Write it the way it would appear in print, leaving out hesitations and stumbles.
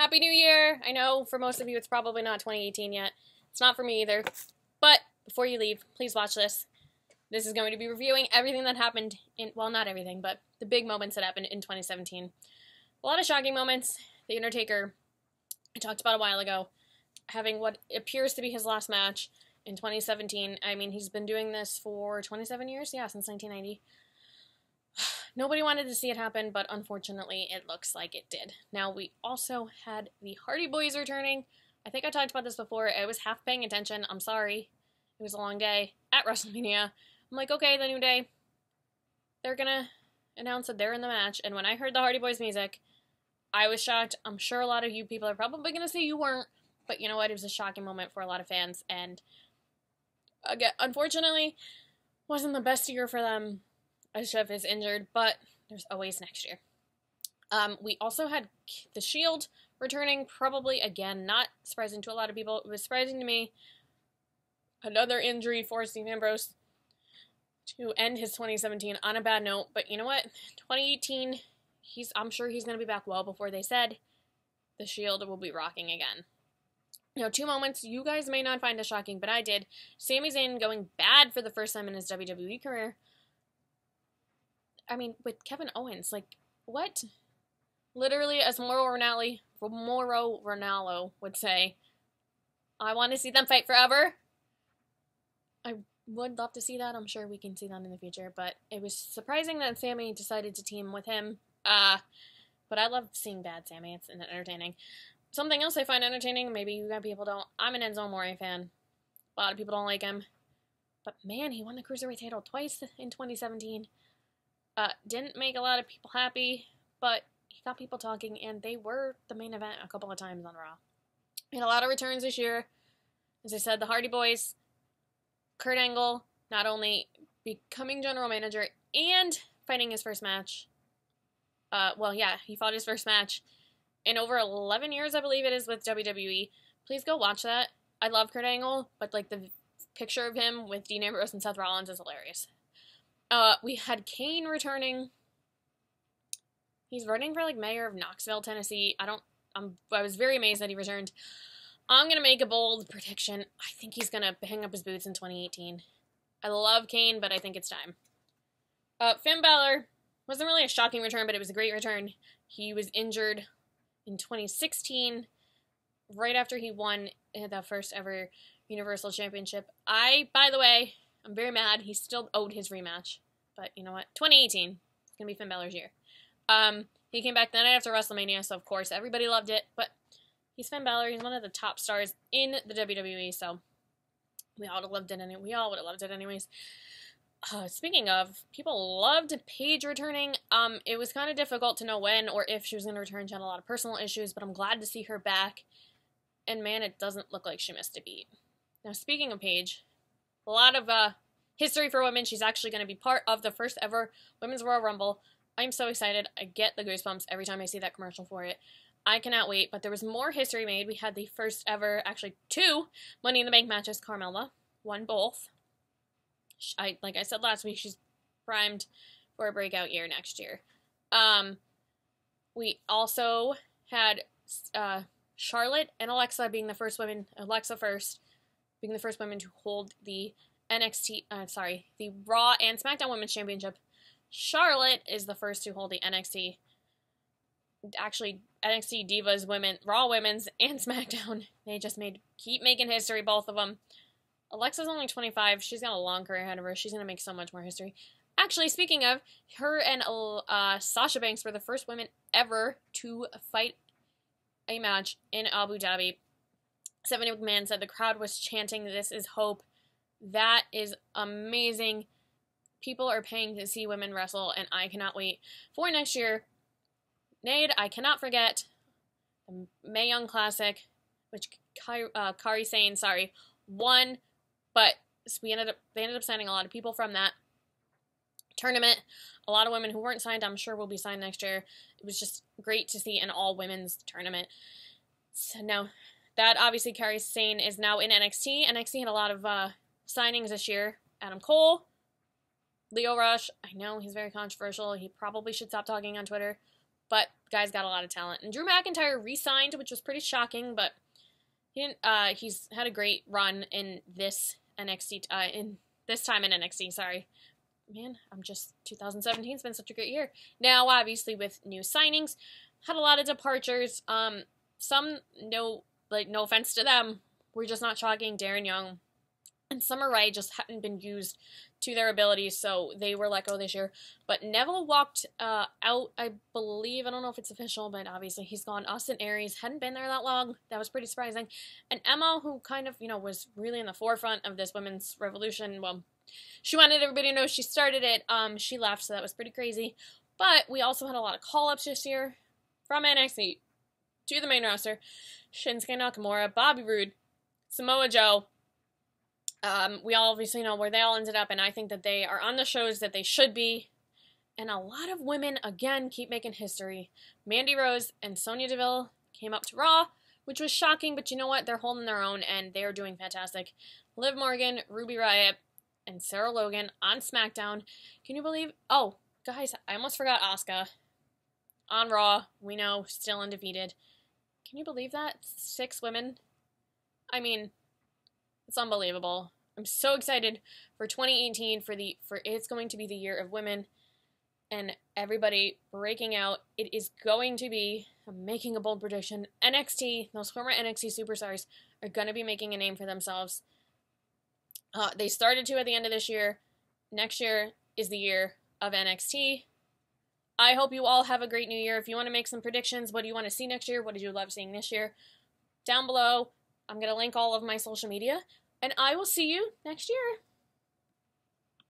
Happy New Year! I know for most of you it's probably not 2018 yet. It's not for me either. But before you leave, please watch this. This is going to be reviewing everything that happened in, well, not everything, but the big moments that happened in 2017. A lot of shocking moments. The Undertaker, I talked about a while ago, having what appears to be his last match in 2017. I mean, he's been doing this for 27 years? Yeah, since 1990. Nobody wanted to see it happen, but unfortunately, it looks like it did. Now, we also had the Hardy Boys returning. I think I talked about this before. I was half paying attention. I'm sorry. It was a long day at WrestleMania. I'm like, okay, the new day. They're gonna announce that they're in the match. And when I heard the Hardy Boys music, I was shocked. I'm sure a lot of you people are probably gonna say you weren't. But you know what? It was a shocking moment for a lot of fans. And again, unfortunately, wasn't the best year for them. As Chef is injured, but there's always next year. We also had The Shield returning, probably, again, not surprising to a lot of people. It was surprising to me. Another injury for Dean Ambrose to end his 2017 on a bad note, but you know what? 2018, I'm sure he's going to be back well before they said The Shield will be rocking again. Now, two moments you guys may not find as shocking, but I did. Sami Zayn going bad for the first time in his WWE career. I mean, with Kevin Owens, like, what? Literally, as Mauro Ranallo would say, I want to see them fight forever. I would love to see that. I'm sure we can see that in the future, but it was surprising that Sami decided to team with him. But I love seeing bad Sami. It's entertaining. Something else I find entertaining, maybe you guys people don't. I'm an Enzo Amore fan. A lot of people don't like him. But man, he won the Cruiserweight title twice in 2017. Didn't make a lot of people happy, but he got people talking, and they were the main event a couple of times on Raw. We had a lot of returns this year. As I said, the Hardy Boys, Kurt Angle, not only becoming general manager and fighting his first match. He fought his first match in over 11 years, I believe it is, with WWE. Please go watch that. I love Kurt Angle, but like the picture of him with Dean Ambrose and Seth Rollins is hilarious. We had Kane returning. He's running for, like, mayor of Knoxville, Tennessee. I was very amazed that he returned. I'm gonna make a bold prediction. I think he's gonna hang up his boots in 2018. I love Kane, but I think it's time. Finn Balor wasn't really a shocking return, but it was a great return. He was injured in 2016, right after he won the first ever Universal Championship. By the way, I'm very mad. He still owed his rematch. But you know what? 2018. It's going to be Finn Balor's year. He came back the night after WrestleMania, so of course everybody loved it. But he's Finn Balor. He's one of the top stars in the WWE, so we all would have loved it anyways. Speaking of, people loved Paige returning. It was kind of difficult to know when or if she was going to return. She had a lot of personal issues, but I'm glad to see her back. And man, it doesn't look like she missed a beat. Now, speaking of Paige, a lot of history for women. She's actually going to be part of the first ever Women's Royal Rumble. I'm so excited. I get the goosebumps every time I see that commercial for it. I cannot wait, but there was more history made. We had the first ever, actually two, Money in the Bank matches. Carmella won both. Like I said last week, she's primed for a breakout year next year. We also had Charlotte and Alexa being the first women, being the first women to hold the the Raw and SmackDown Women's Championship. Charlotte is the first to hold the NXT Divas Women, Raw Women's, and SmackDown. They just keep making history, both of them. Alexa's only 25. She's got a long career ahead of her. She's going to make so much more history. Actually, speaking of, her and Sasha Banks were the first women ever to fight a match in Abu Dhabi. Stephanie McMahon said the crowd was chanting, "This is hope." That is amazing. People are paying to see women wrestle, and I cannot wait for next year. Nade, I cannot forget the Mae Young Classic, which Kairi Sane, won, but they ended up signing a lot of people from that tournament. A lot of women who weren't signed, I'm sure, will be signed next year. It was just great to see an all-women's tournament. So now, that obviously Kairi Sane is now in NXT. NXT had a lot of signings this year. Adam Cole, Lio Rush. I know he's very controversial. He probably should stop talking on Twitter. But guy's got a lot of talent. And Drew McIntyre re-signed, which was pretty shocking, but he didn't. He's had a great run in this NXT. In this time in NXT. Sorry, man. 2017's been such a great year. Now, obviously, with new signings, had a lot of departures. Some no offense to them, were just not shocking. Darren Young and Summer Rae just hadn't been used to their abilities, so they were let go this year. But Neville walked out, I believe. I don't know if it's official, but obviously he's gone. Austin Aries hadn't been there that long. That was pretty surprising. And Emma, who kind of, was really in the forefront of this women's revolution, well, she wanted everybody to know she started it. She left, so that was pretty crazy. But we also had a lot of call-ups this year from NXT to the main roster. Shinsuke Nakamura, Bobby Roode, Samoa Joe. We all obviously know where they all ended up, and I think that they are on the shows that they should be. And a lot of women, again, keep making history. Mandy Rose and Sonya Deville came up to Raw, which was shocking, but you know what? They're holding their own, and they're doing fantastic. Liv Morgan, Ruby Riott, and Sarah Logan on SmackDown. Can you believe? Oh, guys, I almost forgot Asuka. On Raw, we know, still undefeated. Can you believe that? 6 women? I mean, it's unbelievable. I'm so excited for 2018 for it's going to be the year of women and everybody breaking out. It is going to be, I'm making a bold prediction, NXT, those former NXT superstars are going to be making a name for themselves. They started to at the end of this year. Next year is the year of NXT. I hope you all have a great new year. If you want to make some predictions, what do you want to see next year? What did you love seeing this year? Down below, I'm going to link all of my social media, and I will see you next year.